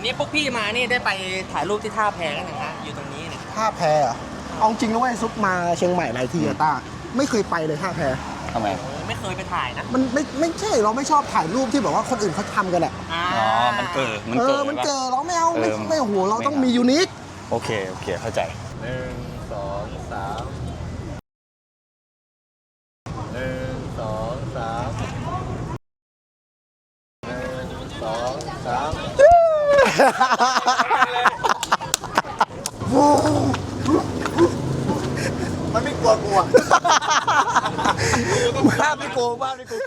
นี่พวกพี่มานี่ได้ไปถ่ายรูปที่ท่าแพกันนะฮะอยู่ตรงนี้เนี่ย ท่าแพอ่ะเอาจริงนะเว้ยซุปมาเชียงใหม่หลายทีอะต้าไม่เคยไปเลยท่าแพ ทำไม ไม่เคยไปถ่ายนะ มันไม่ใช่เราไม่ชอบถ่ายรูปที่แบบว่าคนอื่นเขาทำกันอะ อ๋อ อ๋อ มันเกิด มันเกิดเราไม่เอาไม่โอ้โหเราต้องมียูนิค โอเค เข้าใจ 1 2 3 1 2 3 1 2 3 มันไม่กลัวกลัว ภาพไม่โกงภาพไม่โกง